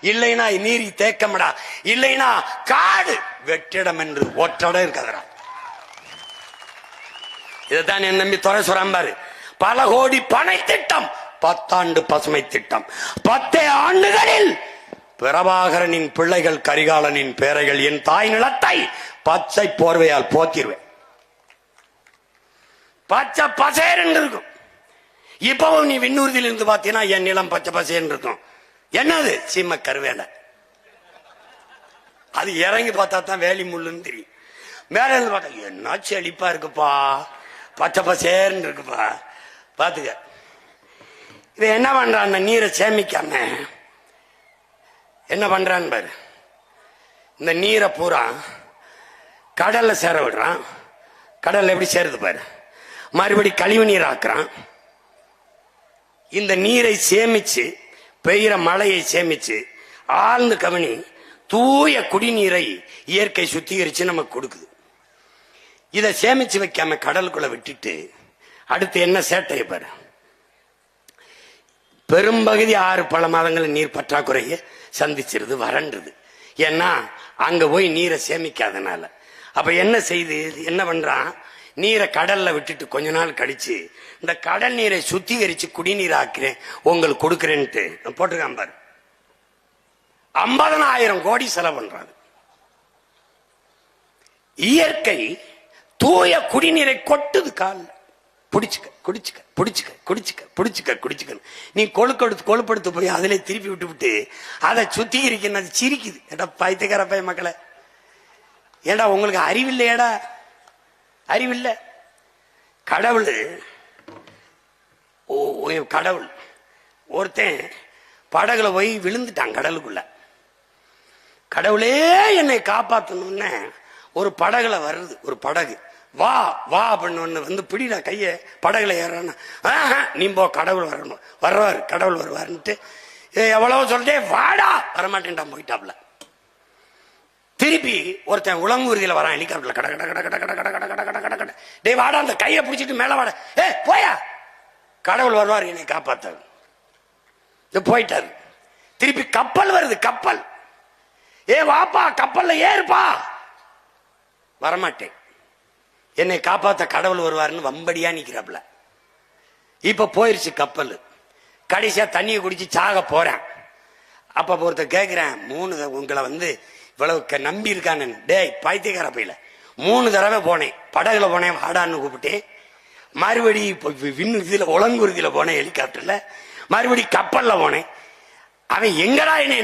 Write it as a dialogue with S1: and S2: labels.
S1: இல்லைனா நீரி தேக்கமடா, இல்லைனா காடு வெற்றிடம் என்று ஒற்றடம் இருக்கதரா. இதுதான் என் நம்பி துறை சொல்றாரு. பல கோடி பனை திட்டம், 10 ஆண்டு பசுமை திட்டம். 10 ஆண்டுகளில் பிரபாகரனின் பிள்ளைகள் கரிகாலனின் பேரைகள் என் தாய் நிலத்தை பச்சை போர்வையால் போத்திருவேன். பச்சை பசேர் இருக்கும். இப்பவும் நீ விண்ணூர்தியில் இருந்து பாத்தீங்கன்னா என் நிலம் பச்சை பசேர் இருக்கும். என்னது சீம கருவேலை. அது இறங்கி பார்த்தா தான் வேலி முள்ளுன்னு தெரியும். மேல இருந்து பார்த்தா என்ன செழிப்பா இருக்குப்பா, பச்சை பசேர்ன்னு இருக்குப்பா. பாத்துக்க, இவ என்ன பண்றான், அந்த நீரை சேமிக்காம என்ன பண்றான்னு பாரு. இந்த நீரை பூரா கடல்ல சேர விடுறான். கடல்ல எப்படி சேருது பாரு. மறுபடி கழிவு நீர் ஆக்குறான். இந்த நீரை சேமிச்சு, பெய்கிற மழையை சேமிச்சு, ஆழ்ந்து கவனி, தூய குடிநீரை இயற்கை சுத்திகரிச்சு நமக்கு கொடுக்குது. இதை சேமிச்சு வைக்காம கடலுக்குள்ள விட்டுட்டு அடுத்து என்ன சேட்டையை பாரு. பெரும்பகுதி 6 பல மாதங்கள் நீர் பற்றாக்குறைய சந்திச்சிருது, வறண்டுது. ஏன்னா அங்க போய் நீரை சேமிக்காதனால. அப்ப என்ன செய்து, என்ன பண்றான், நீரை கடல்ல விட்டுட்டு கொஞ்ச நாள் கழிச்சு இந்த கடல் நீரை சுத்திகரிச்சு குடிநீர் ஆக்கிறேன் உங்களுக்கு கொடுக்கிறேன்ட்டு போட்டிருக்கான் பாரு. 50,000 கோடி செலவு பண்றாங்க. இயற்கை தூய குடிநீரை கொட்டுது கால. புடிச்சுக்க குடிச்சுக்க புடிச்சுக்க குடிச்சுக்க புடிச்சுக்க குடிச்சுக்க. நீ கொழுப்படுத்து போய் அதிலே திருப்பி விட்டு விட்டு அதை சுத்திகரிக்க சிரிக்குது. ஏடா பைத்தியக்கார பைய மக்களை, ஏடா உங்களுக்கு அறிவில்லையடா, அறிவில்லை. கடவுள் கடவுள் ஒருத்தன் படகுல போய் விழுந்துட்டான் கடலுக்குள்ள. கடவுளே என்னை காப்பாற்றணும்னு ஒரு படகுல வருது. ஒரு படகு வா வா அப்படின்னு வந்து பிடிடா கைய, படகுல ஏறான. நீ போ, கடவுள் வரணும், வர்றவாரு, கடவுள் வருவாருன்ட்டு எவ்வளவு சொல்லிட்டே வாடா, வரமாட்டேன்டான், போயிட்டாப்ல. திருப்பி ஒருத்தன் உலங்கூர்தியில வரான் ஹெலிகாப்டர்ல, கட கட கட கட கட கட கட கட கட கட கட. டே வாடா, அந்த கையை பிடிச்சிட்டு மேல வாடா. போயா, கடவுள் வருவார் என்னை காப்பாத்தாரு. போயிட்டாரு. திருப்பி கப்பல் வருது, கப்பல். வாப்பா, கப்பல்ல ஏறுப்பா. வரமாட்டேன், என்னை காப்பாத்த கடவுள் வருவாருன்னு வம்படியா நிக்கிறாப்ல. இப்ப போயிருச்சு கப்பல். கடைசியா தண்ணியை குடிச்சு சாக போறேன். அப்ப ஒருத்தர் கேட்கிறேன், 3 உங்களை வந்து இவ்வளவு நம்பி இருக்கானு. டேய் பைத்தியக்கார பையில, 3 தடவை போனேன், படகுல போனேன், வாடான்னு கூப்பிட்டேன். மறுபடி இதுல உலங்குருதியில போனேன் ஹெலிகாப்டர்ல, மறுபடி கப்பல்ல போனேன். அவன் எங்கடா என்ன